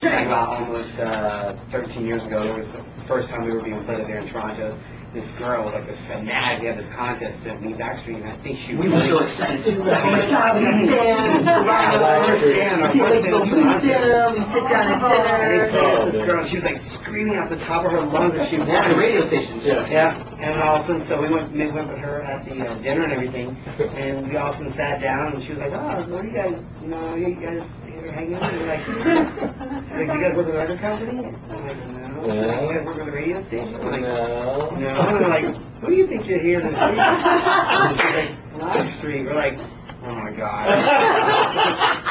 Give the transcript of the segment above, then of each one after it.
About almost 13 years ago, it was the first time we were being played there in Toronto. This girl was like this fanatic. We had this contest to meet Backstreet, and I think she We were so excited too. We sit down at dinner. This girl, she was like screaming out the top of her lungs that she won. At the radio station. Yeah. And all of a sudden, so we went with her at the dinner and everything, and we all of a sudden sat down, and she was like, "Oh, so what do you guys, you guys here hanging out?" And like, "Do you guys work with a record company?" I'm like, "No." "Do you guys work with a radio station?" I'm like, "No." And they're like, "Who do you think you're here to see?" And she's like, "Blackstreet." We're like, "Oh my god!"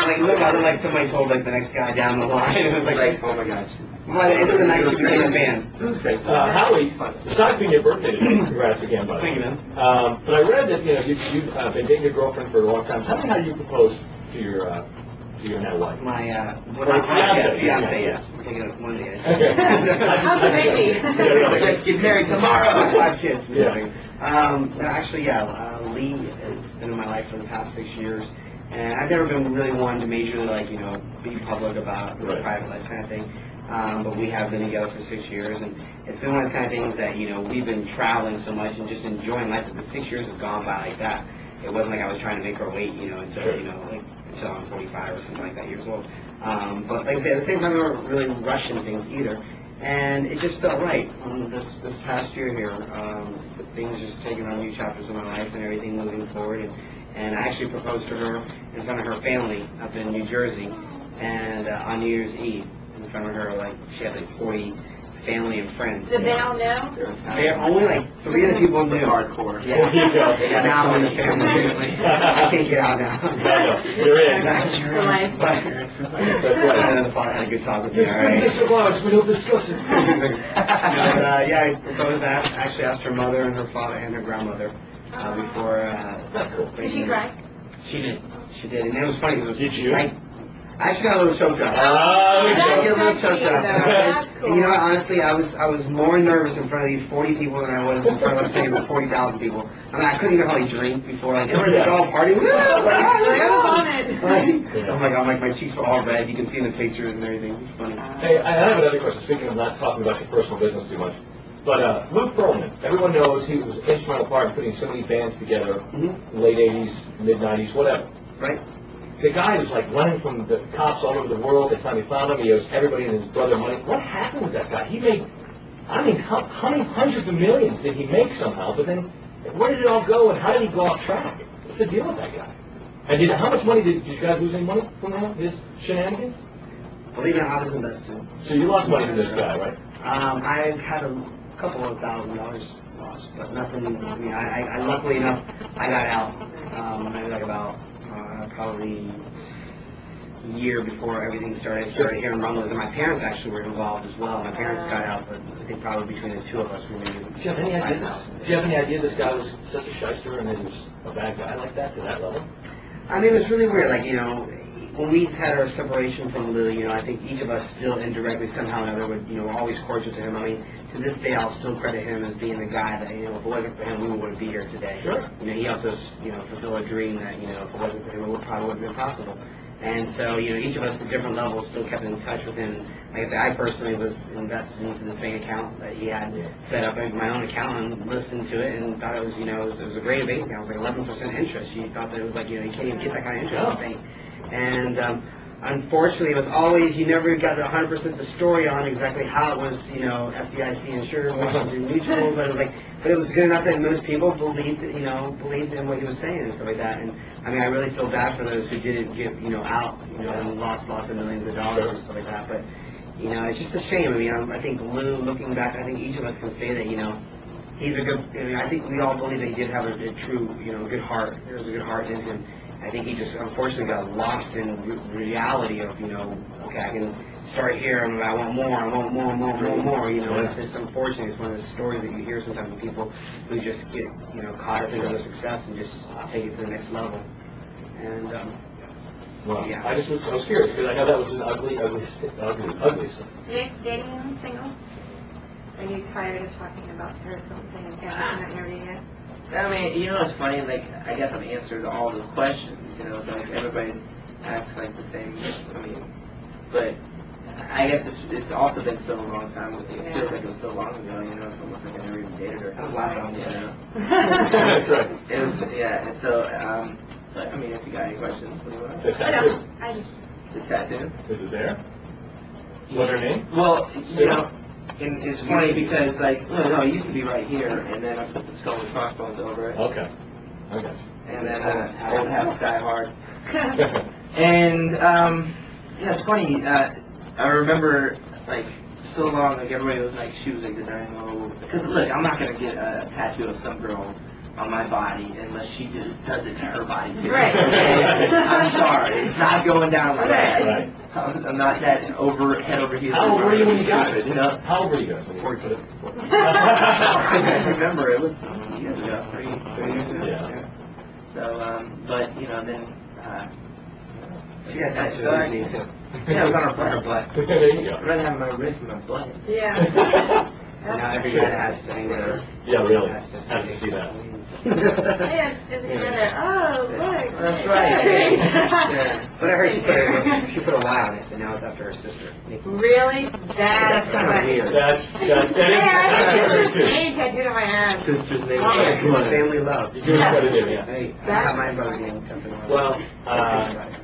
Like, look, I look like somebody told like the next guy down the line. It was like, "Oh my gosh." By the end of the night, she became a fan. Howie, it's not being your birthday today. Congrats again, buddy. Thank you, man. But I read that you've been dating your girlfriend for a long time. Tell me how you proposed to your now wife. My fiance. Yes. We're taking it one day. How's the baby? Let's get married tomorrow. 5 kids. Yeah. Actually, Lee has been in my life for the past 6 years, and I've never been really one to majorly be public about my private life kind of thing. But we have been together for 6 years, and it's been one of those kind of things that we've been traveling so much and just enjoying life that the 6 years have gone by like that. It wasn't like I was trying to make her wait, until until I'm 45 or something like that years old. But like I said, at the same time, we weren't really rushing things either, and it just felt right. This past year here, things just taking on new chapters of my life and everything moving forward, and I actually proposed to her in front of her family up in New Jersey, and on New Year's Eve. In front of her, she had 40 family and friends. Did they all know? They're only 3 of the people knew. Hardcore. Yeah. Now I'm in the family. I can't get out now. No, you're in. For life. But the father had a good talk with me. All right. We don't discuss it. I proposed that. Actually asked her mother and her father and her grandmother before. Did she cry? She did. She did, and it was funny because Did you? I actually got a little choked up. Oh, I get a little choked up. That's And cool. you know what, honestly, I was more nervous in front of these 40 people than I was in front of, let's say, the 40,000 people. I mean, I couldn't even hardly drink before. They were just all partying. Oh my god, my cheeks were all red. You can see in the pictures and everything. It's funny. Hey, I have another question. Speaking of not talking about your personal business too much, but Luke Pearlman, everyone knows he was an instrumental part in putting so many bands together, late 80s, mid 90s, whatever. Right? The guy was running from the cops all over the world. They finally found him. He owes everybody and his brother money. What happened with that guy? He made, how many hundreds of millions did he make somehow? But then, where did it all go and how did he go off track? What's the deal with that guy? And how much money did you guys lose any money from his shenanigans? Believe it or not, I was invested. So you lost money from this guy, right? I had a couple of $1,000 lost, but nothing. I mean, I luckily enough, I got out. Maybe about probably a year before everything started. I started hearing rumblings, and my parents actually were involved as well. My parents got out, but I think probably between the two of us, we maybe. Do you have any idea this guy was such a shyster and he was a bad guy like that to that level? I mean, it was really weird. When we had our separation from Lou, I think each of us still indirectly, somehow or another, would, were always cordial to him. I mean, to this day, I'll still credit him as being the guy that, if it wasn't for him, we wouldn't be here today. Sure. He helped us, fulfill a dream that, if it wasn't for him, it probably wouldn't have been possible. And so, each of us at different levels still kept in touch with him. Like I said, I personally was invested into this bank account that he had set up, my own account, and listened to it and thought it was, it was a great bank account. It was 11% interest. He thought that it was you can't even get that kind of interest on a bank. And unfortunately, it was always, you never got 100% the story on exactly how it was, FDIC insured, mutual, but it was good enough that most people believed in what he was saying and stuff like that. And I mean, I really feel bad for those who didn't get, out, and lost lots of millions of dollars and stuff like that. But, it's just a shame. I mean, I think Lou, looking back, I think each of us can say that, he's a good, I think we all believe that he did have a true, good heart. There was a good heart in him. I think he just unfortunately got lost in reality of, okay, I can start here and I want more, it's just unfortunate. It's one of the stories that you hear sometimes from people who just get, caught up in their success and just take it to the next level. And, well, yeah. I was curious because I know that was an ugly. Nick, dating single? Are you tired of talking about her something and not interview yet? I mean, it's funny, I guess I've answered all the questions, everybody asks the same, but I guess it's also been so long time with you. It feels like it was so long ago, you know, it's almost like I never even dated her. Wow. You know? That's right. It was, yeah, and so, but, I mean, if you got any questions, what do you want? The I tattoo. don't, I just, The tattoo? Is it there? What's her name? Well, you know, and it's funny because, like, no, it used to be right here, and then I put the skull and crossbones over it. Okay. I got And then old half die hard. you. And yeah, it's funny. I remember like so long, like everybody was like, she was like the dynamo. Because look, I'm not gonna get a tattoo of some girl on my body unless she just does it to her body too. Right. I'm sorry, it's not going down like that. Right. I'm not that head over heels. How old were you when you got it? You know. How old were you guys when you got it? I remember it was years ago, three years ago. Yeah. So, but you know, then. She got that So I- too. Yeah, it was on her butt. There you go. I'd rather have my wrist in my butt. yeah. And now every guy has to hang there. Yeah, really. Has Have to see that. Yeah, just together. Oh, look. That's right. Yeah. But I heard she put a Y on it, so now it's after her sister, Nikki. Really? That's kind of funny. weird. That is Yeah, true too. name tattooed on my ass. Sister's name. Mama. Yeah, come on, family love. You do what it is, yeah. Hey, I got my brother name something on it. Well,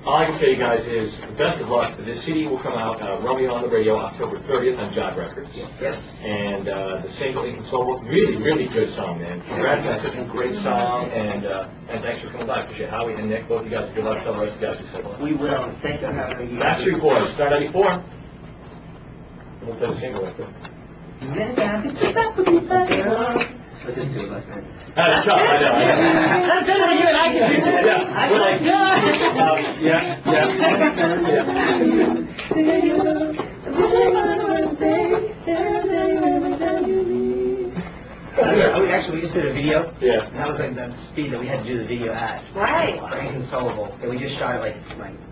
all I can tell you guys is best of luck. This CD will come out, Romeo on the Radio, October 30th on Jive Records. Yes. And the single Inconsolable, really, really good song, man. Congrats on such a great song, and thanks for coming by. Appreciate it. Howie and Nick, both of you guys, good luck. Tell the rest of the guys you said hello. We will. Thank you for having me. Backstreet Boys, Star94. We'll play the single right there. Let's just do it like that. That's tough, I know. That's better than you and I can do. Yeah, we're like, We just did a video. Yeah. That was like the speed that we had to do the video at. Right. For Inconsolable. And we just shot it like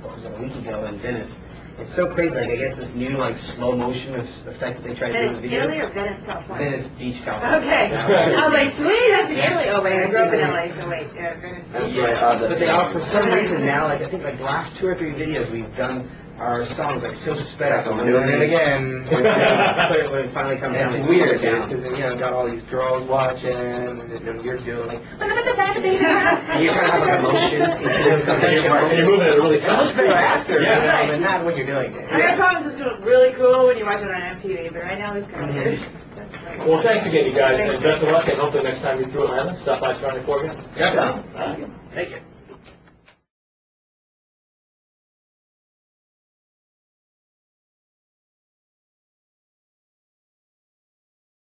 what was it, a week ago in Venice. It's so crazy, like I guess this new like slow motion effect that they tried to do in the video. Italy or Venice, California? Venice Beach, California. Okay. I was like, sweet, that's in Italy. Oh, wait, I grew up in LA, so wait, Venice Beach. But they all, for some reason now, like I think like the last 2 or 3 videos we've done, our songs like so sped up. I'm doing it again. When it finally comes down, It's they weird, slow it dude, down. because then, you know, got all these girls watching, and you're doing like, And you're trying to have like emotion. And you're moving at a really it looks fast better speed. after, Yeah. you know, but not when you're doing it. I promise it's really cool when you watch it on MTV, but right now it's kind of weird. Well, thanks again, you guys, and best of luck, and hopefully next time you're through Atlanta, stop by Star94 again. Yeah. All right. Take it.